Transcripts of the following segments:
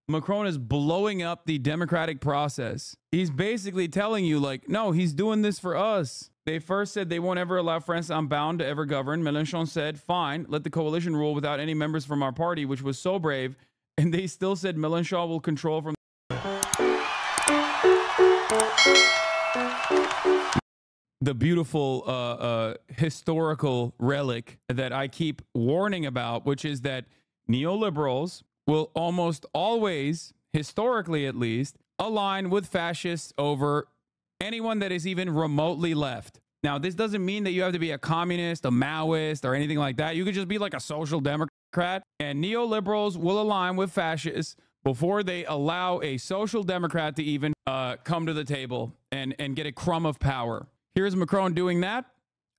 Macron is blowing up the democratic process. He's basically telling you, like, no, he's doing this for us. They first said they won't ever allow France unbound to ever govern. Mélenchon said, fine, let the coalition rule without any members from our party, which was so brave. And they still said Mélenchon will control from the beautiful historical relic that I keep warning about, which is that neoliberals will almost always, historically at least, align with fascists over anyone that is even remotely left. Now, this doesn't mean that you have to be a communist, a Maoist, or anything like that. You could just be like a social democrat, and neoliberals will align with fascists before they allow a social democrat to even come to the table and get a crumb of power. Here's Macron doing that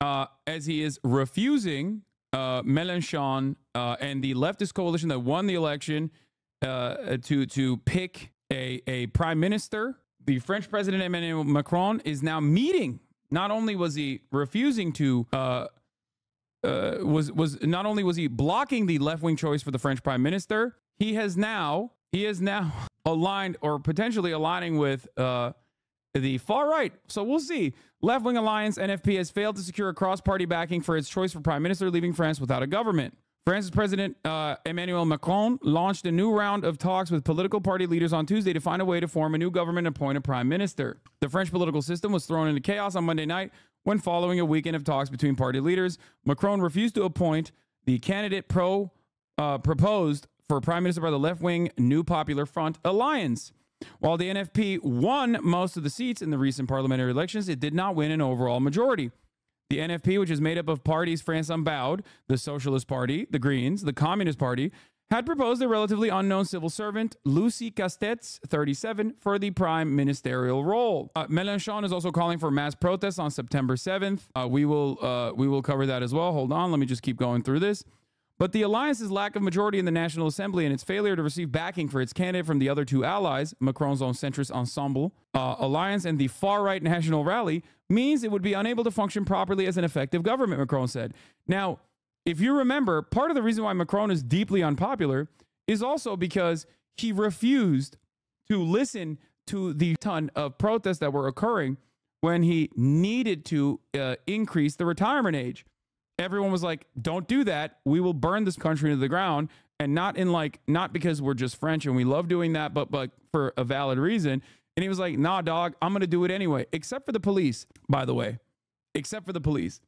as he is refusing Mélenchon and the leftist coalition that won the election to pick a prime minister. The French president Emmanuel Macron is now meeting. Not only was he refusing to not only was he blocking the left-wing choice for the French prime minister, he is now aligned, or potentially aligning, with the far right. So we'll see. Left-wing alliance NFP has failed to secure a cross-party backing for its choice for prime minister, leaving France without a government. France's President Emmanuel Macron launched a new round of talks with political party leaders on Tuesday to find a way to form a new government and appoint a prime minister. The French political system was thrown into chaos on Monday night when, following a weekend of talks between party leaders, Macron refused to appoint the candidate proposed for prime minister by the left-wing New Popular Front alliance. While the NFP won most of the seats in the recent parliamentary elections, it did not win an overall majority. The NFP, which is made up of parties France Unbowed, the Socialist Party, the Greens, the Communist Party, had proposed a relatively unknown civil servant, Lucie Castetz, 37, for the prime ministerial role. Mélenchon is also calling for mass protests on September 7th. We will cover that as well. Hold on, let me just keep going through this. But the alliance's lack of majority in the National Assembly and its failure to receive backing for its candidate from the other two allies, Macron's own centrist Ensemble alliance and the far-right National Rally, means it would be unable to function properly as an effective government, Macron said. Now, if you remember, part of the reason why Macron is deeply unpopular is also because he refused to listen to the ton of protests that were occurring when he needed to increase the retirement age. Everyone was like, don't do that. We will burn this country to the ground. And not because we're just French and we love doing that, but for a valid reason. And he was like, nah, dog, I'm going to do it anyway. Except for the police, by the way. Except for the police.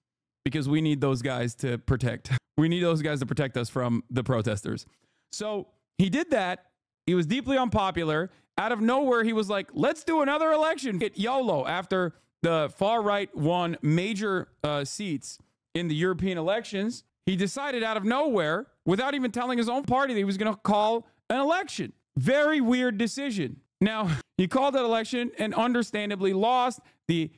Because we need those guys to protect. We need those guys to protect us from the protesters. So he did that. He was deeply unpopular. Out of nowhere, he was like, let's do another election. Get YOLO after the far right won major seats in the European elections. He decided out of nowhere, without even telling his own party, that he was going to call an election. Very weird decision. Now, he called that election and understandably lost. The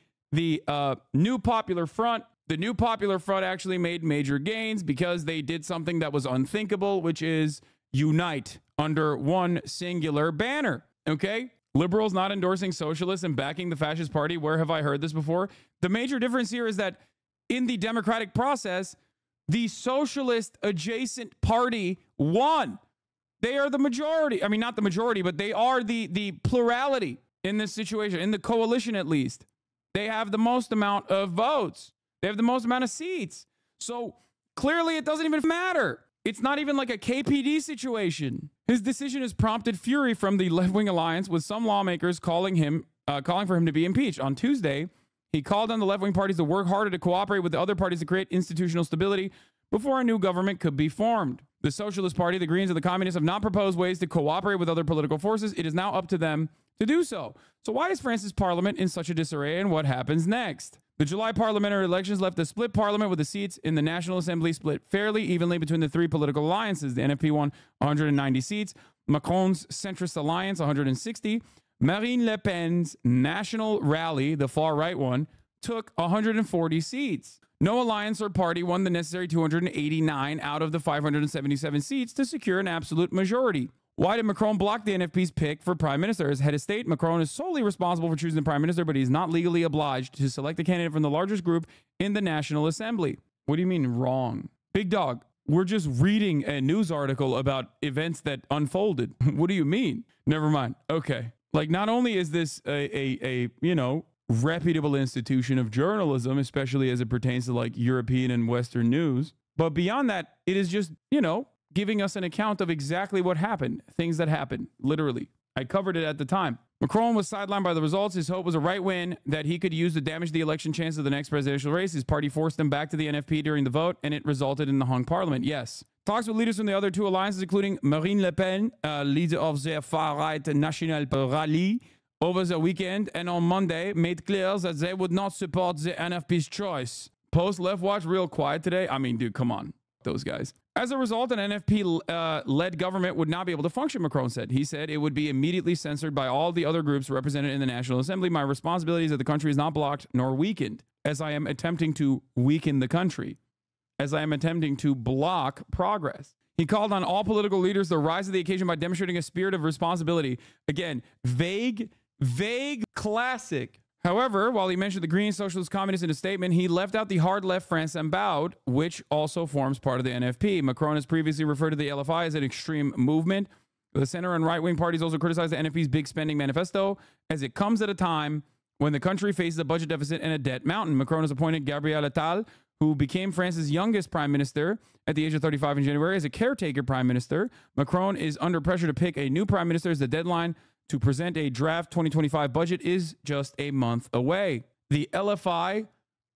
New Popular Front. The New Popular Front actually made major gains because they did something that was unthinkable, which is unite under one singular banner. Okay? Liberals not endorsing socialists and backing the fascist party. Where have I heard this before? The major difference here is that in the democratic process, the socialist adjacent party won. They are the majority. I mean, not the majority, but they are the plurality in this situation, in the coalition at least. They have the most amount of votes. They have the most amount of seats. So clearly it doesn't even matter. It's not even like a KPD situation. His decision has prompted fury from the left-wing alliance, with some lawmakers calling for him to be impeached. On Tuesday, he called on the left-wing parties to work harder to cooperate with the other parties to create institutional stability before a new government could be formed. The Socialist Party, the Greens, and the Communists have not proposed ways to cooperate with other political forces. It is now up to them to do so. So why is France's parliament in such a disarray, and what happens next? The July parliamentary elections left a split parliament, with the seats in the National Assembly split fairly evenly between the three political alliances. The NFP won 190 seats, Macron's centrist alliance 160, Marine Le Pen's National Rally, the far-right one, took 140 seats. No alliance or party won the necessary 289 out of the 577 seats to secure an absolute majority. Why did Macron block the NFP's pick for prime minister? As head of state, Macron is solely responsible for choosing the prime minister, but he's not legally obliged to select a candidate from the largest group in the National Assembly. What do you mean wrong? Big dog, we're just reading a news article about events that unfolded. What do you mean? Never mind. Okay. Like, not only is this a you know, reputable institution of journalism, especially as it pertains to like European and Western news, but beyond that, it is just, you know, giving us an account of exactly what happened, things that happened, literally. I covered it at the time. Macron was sidelined by the results. His hope was a right win that he could use to damage the election chance of the next presidential race. His party forced him back to the NFP during the vote, and it resulted in the hung parliament. Yes. Talks with leaders from the other two alliances, including Marine Le Pen, leader of the far-right National Rally, over the weekend and on Monday, made clear that they would not support the NFP's choice. Post-Left Watch real quiet today. I mean, dude, come on. Those guys. As a result, an NFP-led government would not be able to function, Macron said. He said it would be immediately censored by all the other groups represented in the National Assembly. My responsibility is that the country is not blocked nor weakened, as I am attempting to weaken the country, as I am attempting to block progress. He called on all political leaders to rise to the occasion by demonstrating a spirit of responsibility. Again, vague, classic. However, while he mentioned the Green Socialist Communists in a statement, he left out the hard left France Unbowed, which also forms part of the NFP. Macron has previously referred to the LFI as an extreme movement. The center and right-wing parties also criticized the NFP's big spending manifesto as it comes at a time when the country faces a budget deficit and a debt mountain. Macron has appointed Gabriel Attal, who became France's youngest prime minister at the age of 35 in January, as a caretaker prime minister. Macron is under pressure to pick a new prime minister as the deadline to present a draft 2025 budget is just a month away. The LFI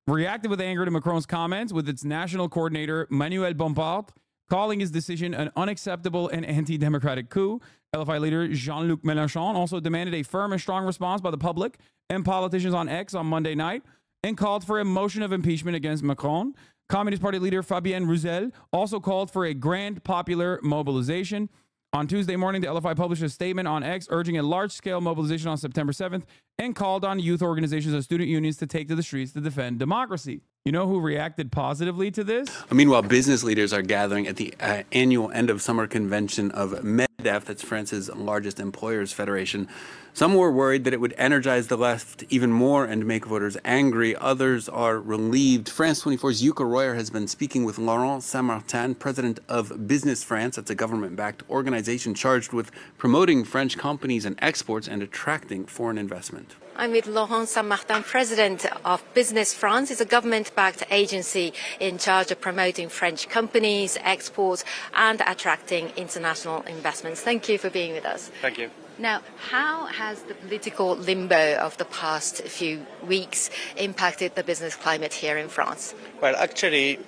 reacted with anger to Macron's comments, with its national coordinator, Manuel Bompard, calling his decision an unacceptable and anti-democratic coup. LFI leader Jean-Luc Mélenchon also demanded a firm and strong response by the public and politicians on X on Monday night and called for a motion of impeachment against Macron. Communist Party leader Fabien Roussel also called for a grand popular mobilization. On Tuesday morning, the LFI published a statement on X urging a large-scale mobilization on September 7th and called on youth organizations and student unions to take to the streets to defend democracy. You know who reacted positively to this? Meanwhile, business leaders are gathering at the annual end-of-summer convention of MEDEF, that's France's largest employers federation. Some were worried that it would energize the left even more and make voters angry. Others are relieved. France 24's Yuka Royer has been speaking with Laurent Saint-Martin, president of Business France. That's a government-backed organization charged with promoting French companies and exports and attracting foreign investment. I'm with Laurent Saint-Martin, president of Business France. It's a government-backed agency in charge of promoting French companies, exports, and attracting international investments. Thank you for being with us. Thank you. Now, how has the political limbo of the past few weeks impacted the business climate here in France? Well, actually,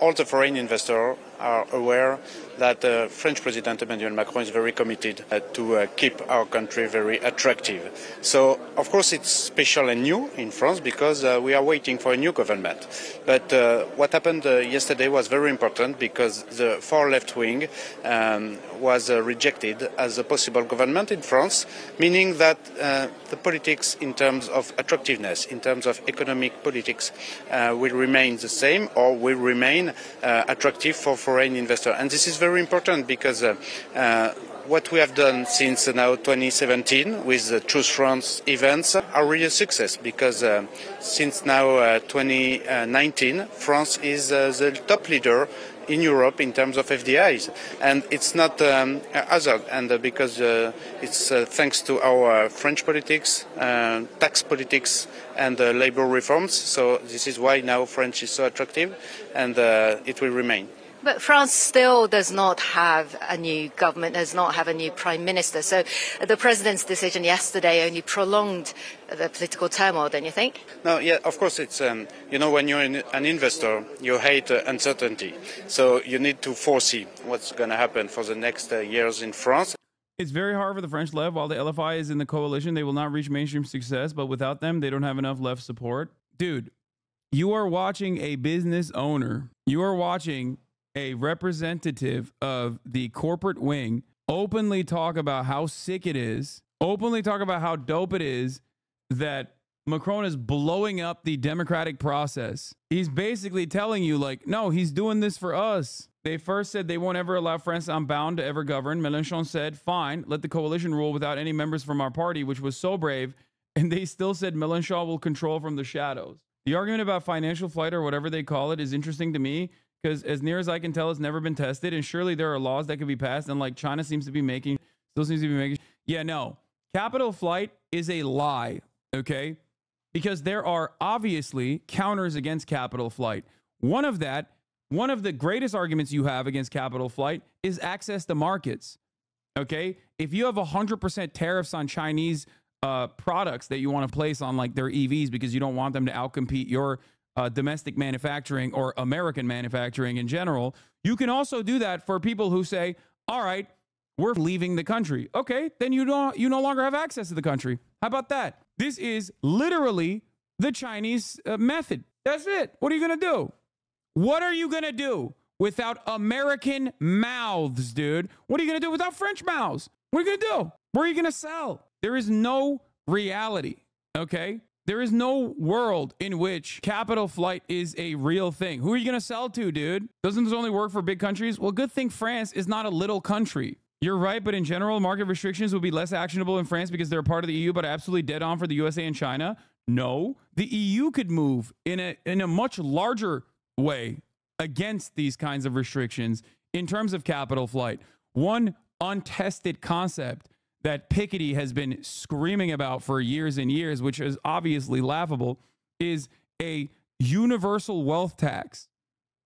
all the foreign investors are aware that French President Emmanuel Macron is very committed to keep our country very attractive. So, of course, it's special and new in France because we are waiting for a new government. But what happened yesterday was very important because the far left wing was rejected as a possible government in France, meaning that the politics in terms of attractiveness, in terms of economic politics, will remain the same or will remain attractive for foreign investors. And this is very important because what we have done since now 2017 with the Choose France events are really a success because since now 2019, France is the top leader in Europe in terms of FDIs, and it's not hazard, and because it's thanks to our French politics, tax politics, and labor reforms. So this is why now French is so attractive, and it will remain. But France still does not have a new government, does not have a new prime minister. So the president's decision yesterday only prolonged the political turmoil, don't you think? No, yeah, of course it's, when you're an investor, you hate uncertainty. So you need to foresee what's going to happen for the next years in France. It's very hard for the French left. While the LFI is in the coalition, they will not reach mainstream success, but without them, they don't have enough left support. Dude, you are watching a business owner. You are watching a representative of the corporate wing openly talk about how sick it is, openly talk about how dope it is that Macron is blowing up the democratic process. He's basically telling you, like, no, he's doing this for us. They first said they won't ever allow France Unbound to ever govern. Mélenchon said, fine, let the coalition rule without any members from our party, which was so brave. And they still said Mélenchon will control from the shadows. The argument about financial flight or whatever they call it is interesting to me. because as near as I can tell, it's never been tested. And surely there are laws that could be passed. And like China still seems to be making. Yeah, no. Capital flight is a lie. Okay. Because there are obviously counters against capital flight. One of the greatest arguments you have against capital flight is access to markets. Okay. If you have 100% tariffs on Chinese products that you want to place on like their EVs because you don't want them to outcompete your domestic manufacturing or American manufacturing in general, you can also do that for people who say, all right, we're leaving the country. Okay, then you no longer have access to the country. How about that? This is literally the Chinese method. That's it. What are you going to do? What are you going to do without American mouths, dude? What are you going to do without French mouths? What are you going to do? Where are you going to sell? There is no reality, okay? There is no world in which capital flight is a real thing. Who are you going to sell to, dude? Doesn't this only work for big countries? Well, good thing France is not a little country. You're right, but in general, market restrictions would be less actionable in France because they're part of the EU, but absolutely dead on for the USA and China. No, the EU could move in a much larger way against these kinds of restrictions in terms of capital flight. One untested concept that Piketty has been screaming about for years and years, which is obviously laughable, is a universal wealth tax.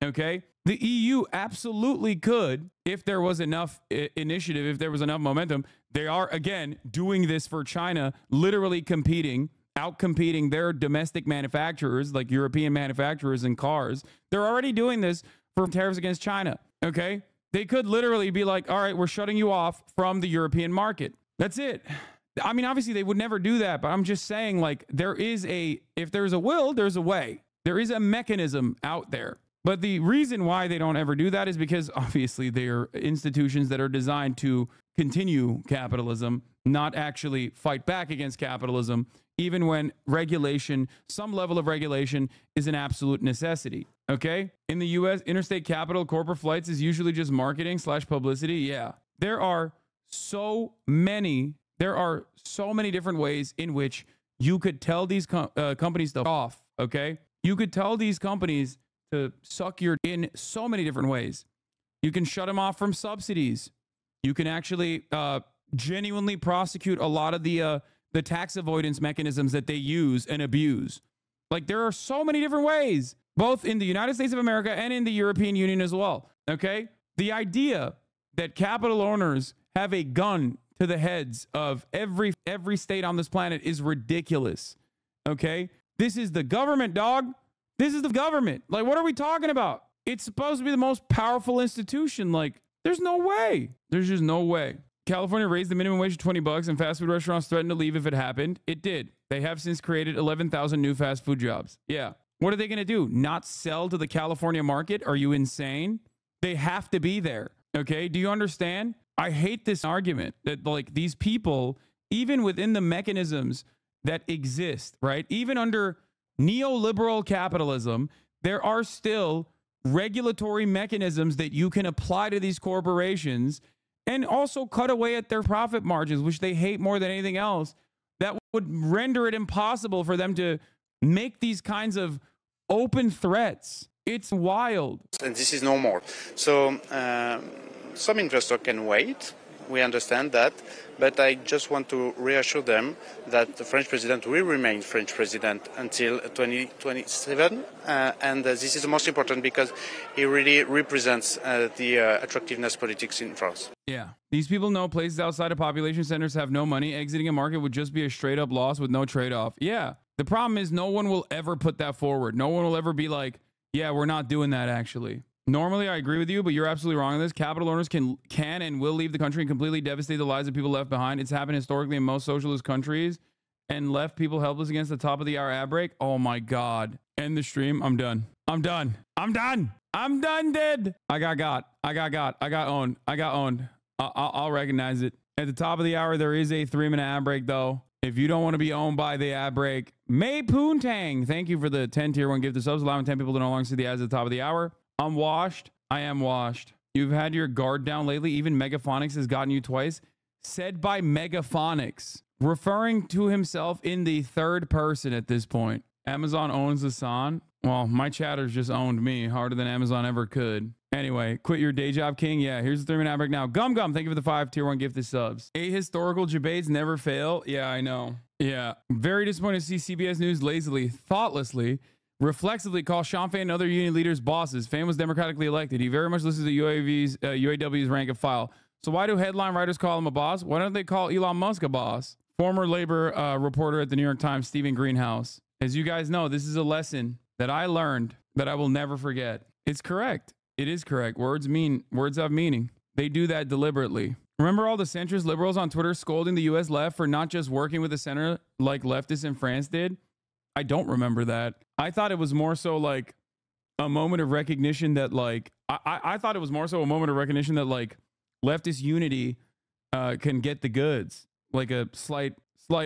Okay? The EU absolutely could, if there was enough initiative, if there was enough momentum. They are, again, doing this for China, literally outcompeting their domestic manufacturers, like European manufacturers in cars. They're already doing this for tariffs against China. Okay? They could literally be like, all right, we're shutting you off from the European market. That's it. I mean, obviously they would never do that, but I'm just saying, like, if there's a will, there's a way. There is a mechanism out there. But the reason why they don't ever do that is because obviously they are institutions that are designed to continue capitalism, not actually fight back against capitalism, even when regulation, some level of regulation, is an absolute necessity. Okay? In the US, interstate capital corporate flights is usually just marketing / publicity. Yeah. There are so many different ways in which you could tell these companies to off. Okay? You could tell these companies to suck your in so many different ways. You can shut them off from subsidies. You can actually genuinely prosecute a lot of the tax avoidance mechanisms that they use and abuse. Like, there are so many different ways, both in the United States of America and in the European Union as well. Okay? The idea that capital owners have a gun to the heads of every state on this planet is ridiculous. Okay? This is the government, dog. This is the government. Like, what are we talking about? It's supposed to be the most powerful institution. Like, there's no way. There's just no way. California raised the minimum wage to $20 and fast food restaurants threatened to leave if it happened. It did. They have since created 11,000 new fast food jobs. Yeah. What are they going to do? Not sell to the California market? Are you insane? They have to be there. Okay? Do you understand? I hate this argument that, like, these people, even within the mechanisms that exist, right? Even under neoliberal capitalism, there are still regulatory mechanisms that you can apply to these corporations and also cut away at their profit margins, which they hate more than anything else, that would render it impossible for them to make these kinds of open threats. It's wild. And this is no more. So some investors can wait. We understand that. But I just want to reassure them that the French president will remain French president until 2027. And this is the most important because he really represents the attractiveness politics in France. Yeah. These people know places outside of population centers have no money. Exiting a market would just be a straight up loss with no trade-off. Yeah. The problem is no one will ever put that forward. No one will ever be like, yeah, we're not doing that actually. Normally, I agree with you, but you're absolutely wrong on this. Capital owners can and will leave the country and completely devastate the lives of people left behind. It's happened historically in most socialist countries and left people helpless against the top of the hour ad break. Oh my God. End the stream. I'm done. I'm done. I'm done. I'm done, dead. I got owned. I'll recognize it. At the top of the hour, there is a 3-minute ad break, though. If you don't want to be owned by the ad break, May Poontang, thank you for the 10 tier 1 gift to subs, allowing 10 people to no longer see the ads at the top of the hour. I'm washed. I am washed. You've had your guard down lately. Even Megaphonics has gotten you twice. Said by Megaphonics, referring to himself in the third person at this point. Amazon owns Hasan. Well, my chatters just owned me harder than Amazon ever could. Anyway, quit your day job, King. Yeah, here's the 3-minute break now. Gum, thank you for the 5 tier 1 gifted subs. Ahistorical debates never fail. Yeah, I know. Yeah, very disappointed to see CBS News lazily, thoughtlessly, reflexively call Sean Fain and other union leaders bosses. Fain was democratically elected. He very much listens to UAW's rank and file. So why do headline writers call him a boss? Why don't they call Elon Musk a boss? Former labor reporter at the New York Times, Stephen Greenhouse. As you guys know, this is a lesson that I learned that I will never forget. It's correct. It is correct. Words have meaning. They do that deliberately. Remember all the centrist liberals on Twitter scolding the US left for not just working with the center like leftists in France did? I don't remember that. I thought it was more so like a moment of recognition that like, I thought it was more so a moment of recognition that like leftist unity can get the goods. Like a slight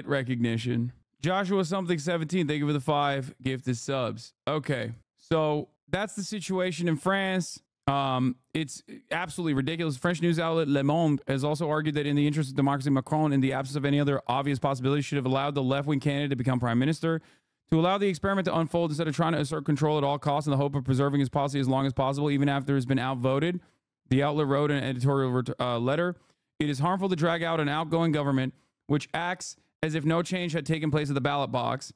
recognition. Joshua something 17, thank you for the 5 gifted subs. Okay, so that's the situation in France. It's absolutely ridiculous. French news outlet Le Monde has also argued that in the interest of democracy, Macron, in the absence of any other obvious possibility, should have allowed the left-wing candidate to become prime minister. To allow the experiment to unfold instead of trying to assert control at all costs in the hope of preserving his policy as long as possible, even after it's been outvoted, the outlet wrote in an editorial letter. It is harmful to drag out an outgoing government which acts as if no change had taken place at the ballot box.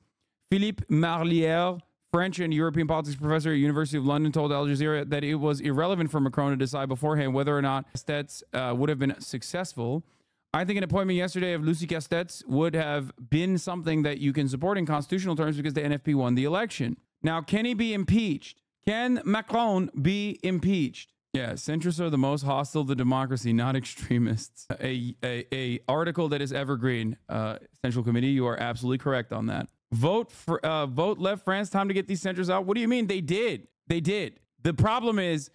Philippe Marlière, French and European politics professor at University of London, told Al Jazeera that it was irrelevant for Macron to decide beforehand whether or not Castex would have been successful. I think an appointment yesterday of Lucie Castex would have been something that you can support in constitutional terms because the NFP won the election. Now, can he be impeached? Can Macron be impeached? Yeah, centrists are the most hostile to democracy, not extremists. A article that is evergreen. Central Committee, you are absolutely correct on that. Vote left France. Time to get these centrists out. What do you mean? They did. They did. The problem is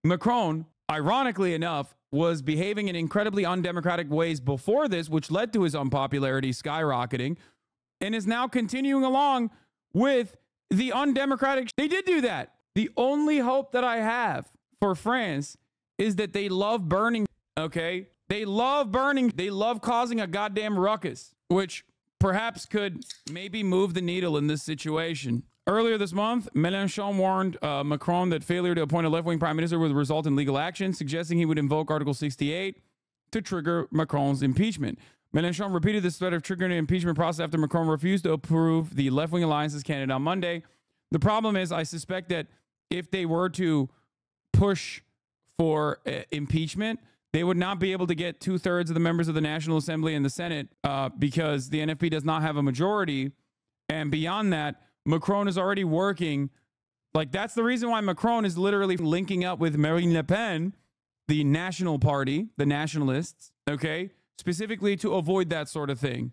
Macron, ironically enough, was behaving in incredibly undemocratic ways before this, which led to his unpopularity skyrocketing, and is now continuing along with the undemocratic. They did do that. The only hope that I have for France is that they love burning, okay? They love burning. They love causing a goddamn ruckus, which perhaps could maybe move the needle in this situation. Earlier this month, Mélenchon warned Macron that failure to appoint a left-wing prime minister would result in legal action, suggesting he would invoke Article 68 to trigger Macron's impeachment. Mélenchon repeated this threat of triggering an impeachment process after Macron refused to approve the left-wing alliance's candidate on Monday. The problem is, I suspect that if they were to push for impeachment, they would not be able to get 2/3 of the members of the National Assembly and the Senate because the NFP does not have a majority. And beyond that, Macron is already working. Like, that's the reason why Macron is literally linking up with Marine Le Pen, the National Party, the nationalists, okay, specifically to avoid that sort of thing,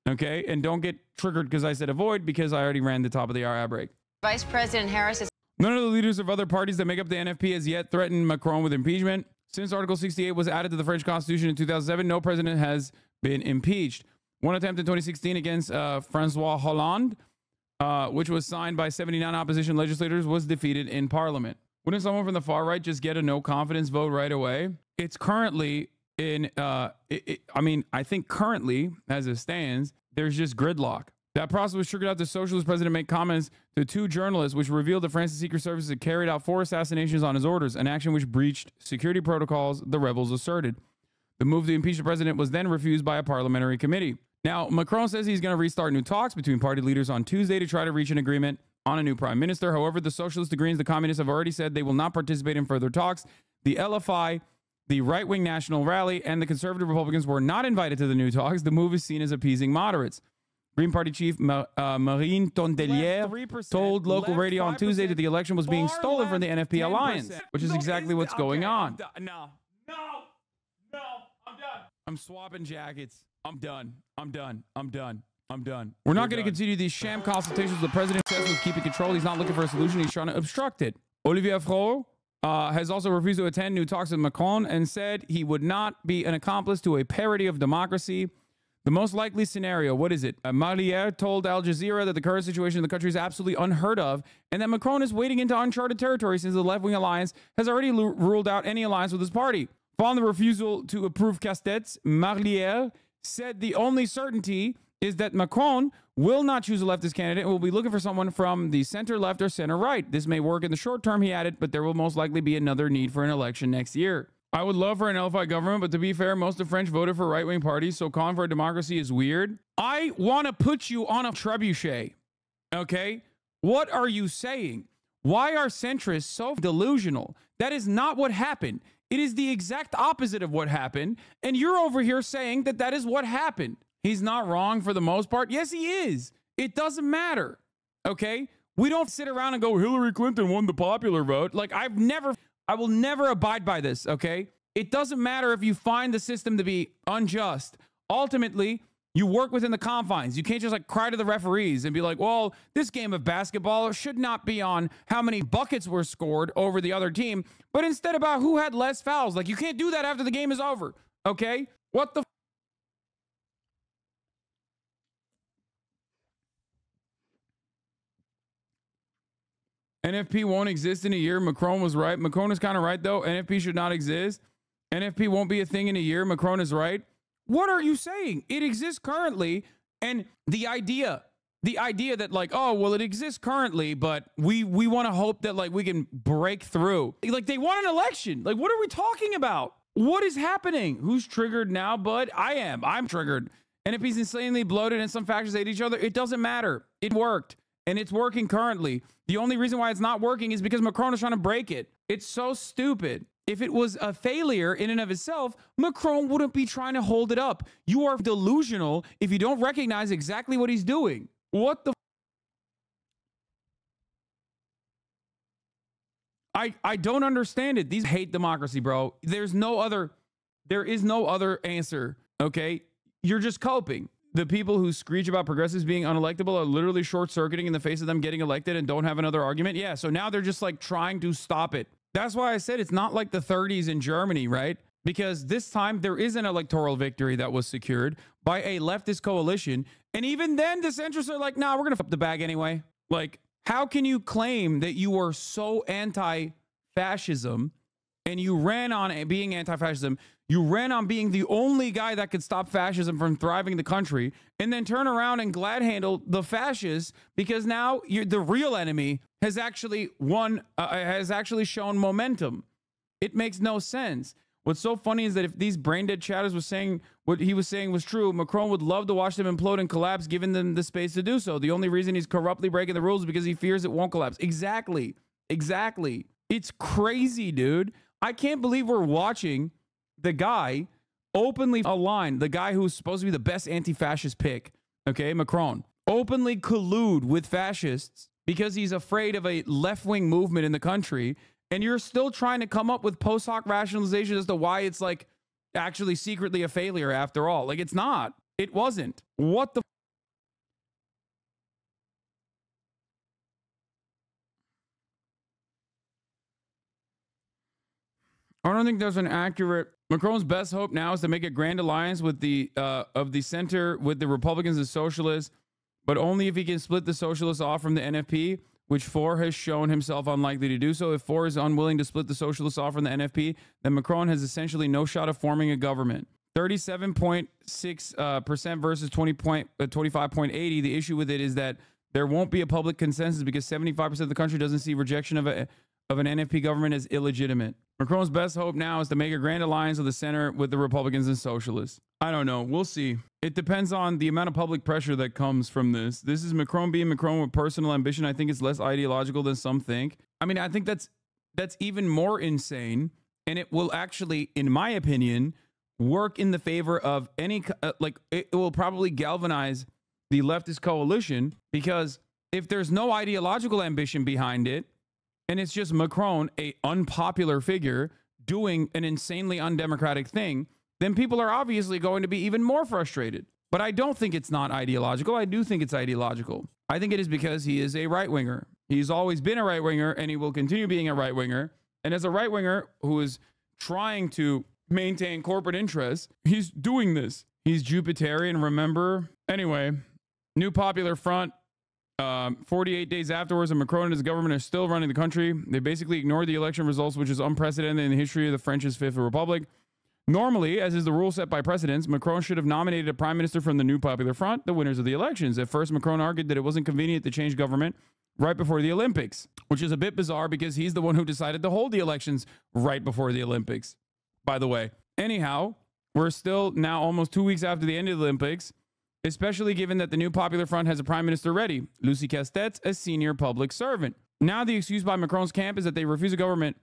okay? And don't get triggered because I said avoid, because I already ran the top of the hour ad break. Vice President Harris is... None of the leaders of other parties that make up the NFP has yet threatened Macron with impeachment. Since Article 68 was added to the French Constitution in 2007, no president has been impeached. One attempt in 2016 against Francois Hollande, which was signed by 79 opposition legislators, was defeated in Parliament. Wouldn't someone from the far right just get a no confidence vote right away? It's currently in, I mean, I think currently, as it stands, there's just gridlock. That process was triggered after the socialist president made comments to 2 journalists, which revealed that France's secret services had carried out 4 assassinations on his orders, an action which breached security protocols, the rebels asserted. The move to impeach the president was then refused by a parliamentary committee. Now, Macron says he's going to restart new talks between party leaders on Tuesday to try to reach an agreement on a new prime minister. However, the socialist, the Greens, the communists have already said they will not participate in further talks. The LFI, the right-wing National Rally, and the conservative Republicans were not invited to the new talks. The move is seen as appeasing moderates. Green Party chief Marine Tondelier told local radio on Tuesday that the election was being stolen from the NFP alliance, which is exactly what's going on. No, I'm done. I'm swapping jackets. I'm done. We're not going to continue these sham consultations. The president says with keeping control. He's not looking for a solution. He's trying to obstruct it. Olivier Faure has also refused to attend new talks with Macron and said he would not be an accomplice to a parody of democracy. The most likely scenario, what is it? Marlière told Al Jazeera that the current situation in the country is absolutely unheard of and that Macron is wading into uncharted territory since the left-wing alliance has already ruled out any alliance with his party. Following the refusal to approve Castex, Marlière said the only certainty is that Macron will not choose a leftist candidate and will be looking for someone from the center left or center right. This may work in the short term, he added, but there will most likely be another need for an election next year. I would love for an nullified government, but to be fair, most of French voted for right-wing parties, so calling for a democracy is weird. I want to put you on a trebuchet, okay? What are you saying? Why are centrists so delusional? That is not what happened. It is the exact opposite of what happened, and you're over here saying that that is what happened. He's not wrong for the most part. Yes, he is. It doesn't matter, okay? We don't sit around and go, Hillary Clinton won the popular vote. Like, I will never abide by this, okay? It doesn't matter if you find the system to be unjust. Ultimately, you work within the confines. You can't just like cry to the referees and be like, well, this game of basketball should not be on how many buckets were scored over the other team, but instead about who had less fouls. Like, you can't do that after the game is over, okay? What the NFP won't exist in a year. Macron was right. Macron is kind of right, though. NFP should not exist. NFP won't be a thing in a year. Macron is right. What are you saying? It exists currently. And the idea that like, oh, well, it exists currently, but we want to hope that like we can break through. Like, they want an election. Like, what are we talking about? What is happening? Who's triggered now, bud? I am. I'm triggered. NFP's insanely bloated and some factions hate each other. It doesn't matter. It worked. And it's working currently. The only reason why it's not working is because Macron is trying to break it. It's so stupid. If it was a failure in and of itself, Macron wouldn't be trying to hold it up. You are delusional if you don't recognize exactly what he's doing. What the? I don't understand it. These hate democracy, bro. There is no other answer, okay? You're just coping. The people who screech about progressives being unelectable are literally short-circuiting in the face of them getting elected and don't have another argument. Yeah, so now they're just like trying to stop it. That's why I said it's not like the 30s in Germany, right? Because this time there is an electoral victory that was secured by a leftist coalition. And even then the centrists are like, nah, we're going to flip the bag anyway. Like, how can you claim that you were so anti-fascism and you ran on being anti-fascism? You ran on being the only guy that could stop fascism from thriving in the country, and then turn around and glad handle the fascists because now the real enemy has actually won, has actually shown momentum. It makes no sense. What's so funny is that if these brain dead chatters were saying what he was saying was true, Macron would love to watch them implode and collapse, giving them the space to do so. The only reason he's corruptly breaking the rules is because he fears it won't collapse. Exactly. Exactly. It's crazy, dude. I can't believe we're watching the guy openly align, the guy who's supposed to be the best anti-fascist pick, okay, Macron, openly collude with fascists because he's afraid of a left-wing movement in the country, and you're still trying to come up with post hoc rationalization as to why it's like actually secretly a failure after all. Like, it's not. It wasn't. What the? I don't think there's an accurate. Macron's best hope now is to make a grand alliance with the center with the Republicans and socialists, but only if he can split the socialists off from the NFP, which Faure has shown himself unlikely to do so. If Faure is unwilling to split the socialists off from the NFP, then Macron has essentially no shot of forming a government. 37.6% versus 25.80. The issue with it is that there won't be a public consensus because 75% of the country doesn't see rejection of an NFP government as illegitimate. Macron's best hope now is to make a grand alliance of the center with the Republicans and socialists. I don't know. We'll see. It depends on the amount of public pressure that comes from this. This is Macron being Macron with personal ambition. I think it's less ideological than some think. I mean, I think that's even more insane. And it will actually, in my opinion, work in the favor of any, it will probably galvanize the leftist coalition, because if there's no ideological ambition behind it, and it's just Macron, a unpopular figure, doing an insanely undemocratic thing, then people are obviously going to be even more frustrated. But I don't think it's not ideological. I do think it's ideological. I think it is because he is a right-winger. He's always been a right-winger, and he will continue being a right-winger. And as a right-winger who is trying to maintain corporate interests, he's doing this. He's Jupiterian, remember? Anyway, new popular front. 48 days afterwards, and Macron and his government are still running the country. They basically ignored the election results, which is unprecedented in the history of the French's Fifth Republic. Normally, as is the rule set by precedents, Macron should have nominated a prime minister from the New Popular Front, the winners of the elections. At first, Macron argued that it wasn't convenient to change government right before the Olympics, which is a bit bizarre because he's the one who decided to hold the elections right before the Olympics, by the way. Anyhow, we're still now almost 2 weeks after the end of the Olympics, especially given that the New Popular Front has a prime minister ready, Lucie Castet's a senior public servant. Now the excuse by Macron's camp is that they refuse a government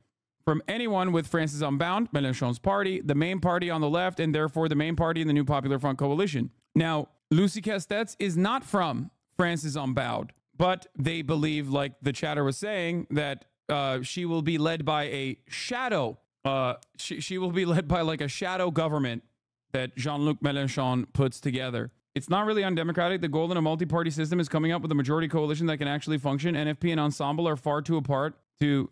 from anyone with France's Unbound, Mélenchon's party, the main party on the left, and therefore the main party in the New Popular Front coalition. Now, Lucie Castet is not from France's Unbound, but they believe, like the chatter was saying, that she will be led by a shadow. She will be led by like a shadow government that Jean-Luc Mélenchon puts together. It's not really undemocratic. The goal in a multi-party system is coming up with a majority coalition that can actually function. NFP and Ensemble are far too apart to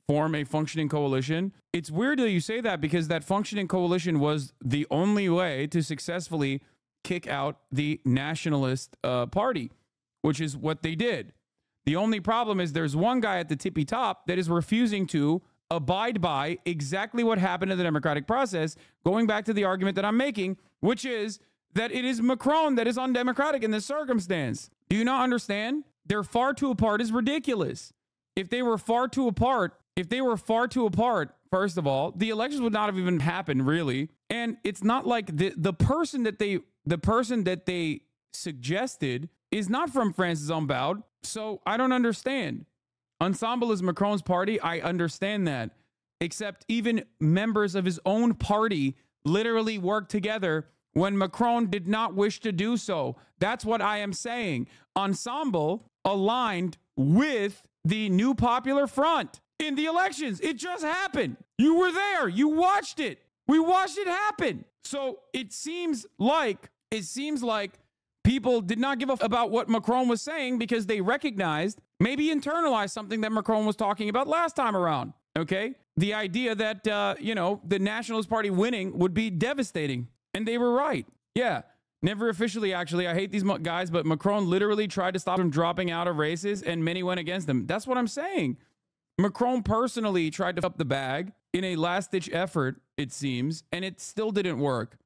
form a functioning coalition. It's weird that you say that because that functioning coalition was the only way to successfully kick out the Nationalist Party, which is what they did. The only problem is there's one guy at the tippy top that is refusing to abide by exactly what happened in the democratic process, going back to the argument that I'm making, which is that it is Macron that is undemocratic in this circumstance. Do you not understand? They're far too apart is ridiculous. If they were far too apart, first of all, the elections would not have even happened, really. And it's not like the person that they suggested is not from France's Unbound. So I don't understand. Ensemble is Macron's party. I understand that. Except even members of his own party literally worked together when Macron did not wish to do so. That's what I am saying. Ensemble aligned with the New Popular Front in the elections. It just happened. You were there. You watched it. We watched it happen. So it seems like people did not give a about what Macron was saying because they recognized, maybe internalized something that Macron was talking about last time around. Okay? The idea that, the Nationalist Party winning would be devastating. And they were right. Yeah. Never officially, actually. I hate these guys, but Macron literally tried to stop him dropping out of races, and many went against him. That's what I'm saying. Macron personally tried to up the bag in a last-ditch effort, it seems, and it still didn't work.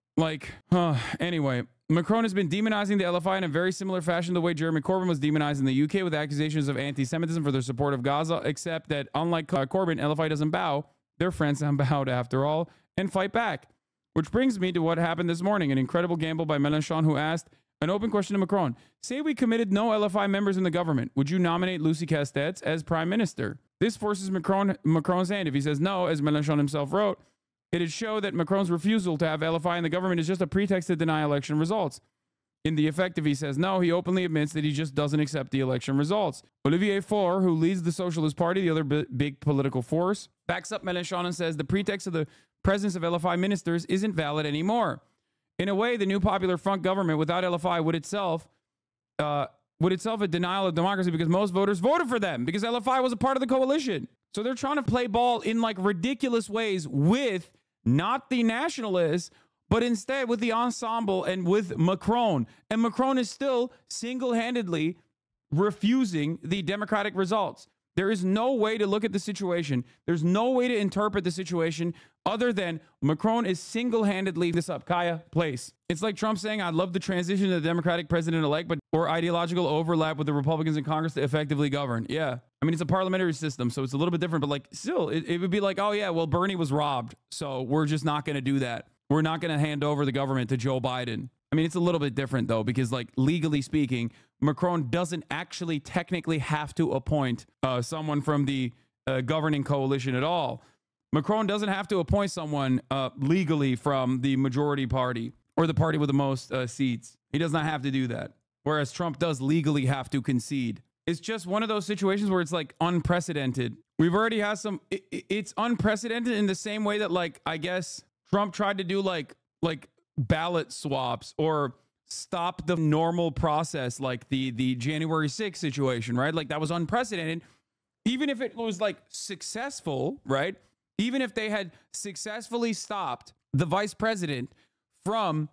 Anyway, Macron has been demonizing the LFI in a very similar fashion to the way Jeremy Corbyn was demonized in the UK with accusations of anti-Semitism for their support of Gaza, except that, unlike Corbyn, LFI doesn't bow. They're friends unbowed after all, and fight back. Which brings me to what happened this morning, an incredible gamble by Mélenchon, who asked an open question to Macron. Say we committed no LFI members in the government. Would you nominate Lucie Castet as prime minister? This forces Macron's hand. If he says no, as Mélenchon himself wrote, it'd show that Macron's refusal to have LFI in the government is just a pretext to deny election results. In the effect, if he says no, he openly admits that he just doesn't accept the election results. Olivier Faure, who leads the Socialist Party, the other big political force, backs up Mélenchon and says the pretext of the presence of LFI ministers isn't valid anymore. In a way, the New Popular Front government without LFI would itself a denial of democracy because most voters voted for them because LFI was a part of the coalition. So they're trying to play ball in like ridiculous ways with not the nationalists, but instead with the Ensemble and with Macron. And Macron is still single-handedly refusing the democratic results. There is no way to look at the situation. There's no way to interpret the situation other than Macron is single-handedly this up. Kaya, place. It's like Trump saying, I'd love the transition to the Democratic president-elect, but or ideological overlap with the Republicans in Congress to effectively govern. Yeah. I mean, it's a parliamentary system, so it's a little bit different, but like still, it would be like, oh yeah, well, Bernie was robbed, so we're just not going to do that. We're not going to hand over the government to Joe Biden. I mean, it's a little bit different, though, because, like, legally speaking, Macron doesn't actually technically have to appoint someone from the governing coalition at all. Macron doesn't have to appoint someone legally from the majority party or the party with the most seats. He does not have to do that, whereas Trump does legally have to concede. It's just one of those situations where it's, like, unprecedented. We've already had some... It's unprecedented in the same way that, like, I guess Trump tried to do, like ballot swaps or stop the normal process like the January 6th situation, right? Like that was unprecedented. Even if it was like successful, right? Even if they had successfully stopped the vice president from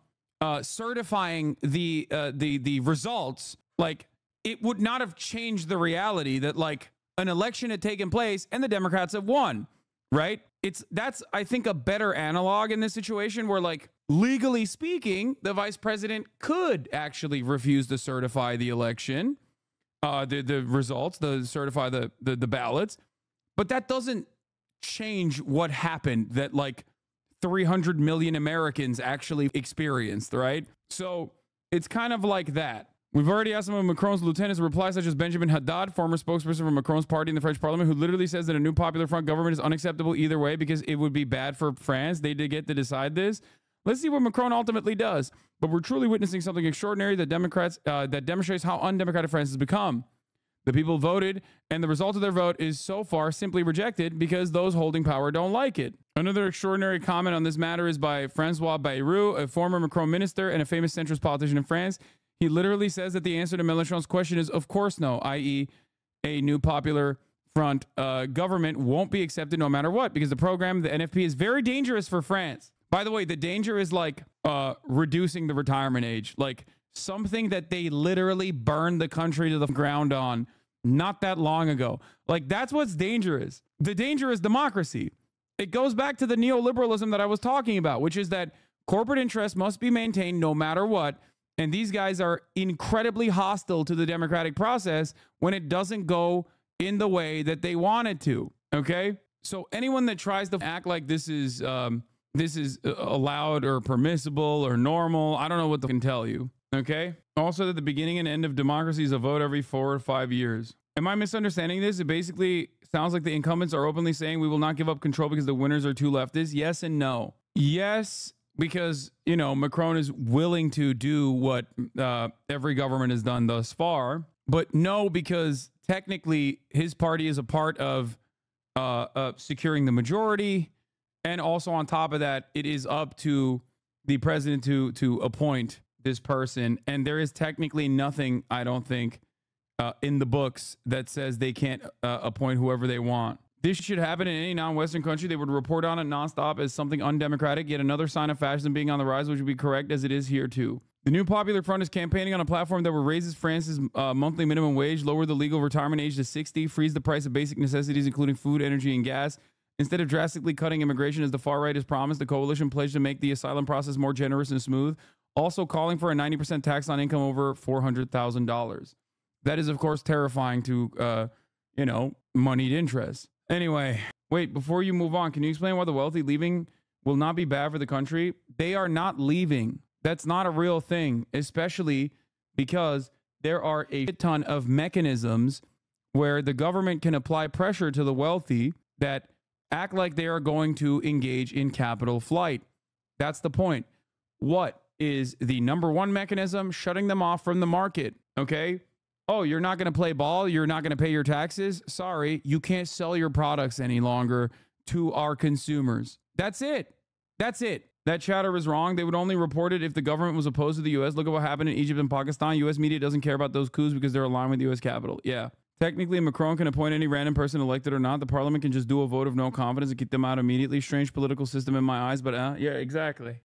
certifying the results, like it would not have changed the reality that like an election had taken place and the Democrats have won, right? that's I think a better analog in this situation where, like, legally speaking, the vice president could actually refuse to certify the election, the results, certify the ballots, but that doesn't change what happened that like 300 million Americans actually experienced, right? So it's kind of like that. We've already asked some of Macron's lieutenants to reply, such as Benjamin Haddad, former spokesperson for Macron's party in the French parliament, who literally says that a new Popular Front government is unacceptable either way because it would be bad for France. They did get to decide this. Let's see what Macron ultimately does. But we're truly witnessing something extraordinary that demonstrates how undemocratic France has become. The people voted, and the result of their vote is so far simply rejected because those holding power don't like it. Another extraordinary comment on this matter is by Francois Bayrou, a former Macron minister and a famous centrist politician in France. He literally says that the answer to Mélenchon's question is, of course no, i.e. a new Popular Front government won't be accepted no matter what, because the program, the NFP, is very dangerous for France. By the way, the danger is like reducing the retirement age, like something that they literally burned the country to the ground on not that long ago. Like, that's what's dangerous. The danger is democracy. It goes back to the neoliberalism that I was talking about, which is that corporate interests must be maintained no matter what. And these guys are incredibly hostile to the democratic process when it doesn't go in the way that they want it to. Okay? So anyone that tries to act like this is allowed or permissible or normal, I don't know what they can tell you. Okay? Also, that the beginning and end of democracy is a vote every 4 or 5 years. Am I misunderstanding this? It basically sounds like the incumbents are openly saying we will not give up control because the winners are too leftist. Yes and no. Yes, because, you know, Macron is willing to do what every government has done thus far. But no, because technically his party is a part of securing the majority. And also on top of that, it is up to the president to appoint this person. And there is technically nothing, I don't think, in the books that says they can't appoint whoever they want. This should happen in any non-Western country. They would report on it nonstop as something undemocratic, yet another sign of fascism being on the rise, which would be correct as it is here too. The new Popular Front is campaigning on a platform that will raise France's monthly minimum wage, lower the legal retirement age to 60, freeze the price of basic necessities, including food, energy, and gas. Instead of drastically cutting immigration, as the far right has promised, the coalition pledged to make the asylum process more generous and smooth, also calling for a 90% tax on income over $400,000. That is, of course, terrifying to, moneyed interests. Anyway, wait, before you move on, can you explain why the wealthy leaving will not be bad for the country? They are not leaving. That's not a real thing, especially because there are a ton of mechanisms where the government can apply pressure to the wealthy that act like they are going to engage in capital flight. That's the point. What is the number one mechanism? Shutting them off from the market, okay? Oh, you're not going to play ball? You're not going to pay your taxes? Sorry, you can't sell your products any longer to our consumers. That's it. That's it. That chatter is wrong. They would only report it if the government was opposed to the U.S. Look at what happened in Egypt and Pakistan. U.S. media doesn't care about those coups because they're aligned with the U.S. Capitol. Yeah. Technically, Macron can appoint any random person, elected or not. The parliament can just do a vote of no confidence and kick them out immediately. Strange political system in my eyes, but yeah, exactly.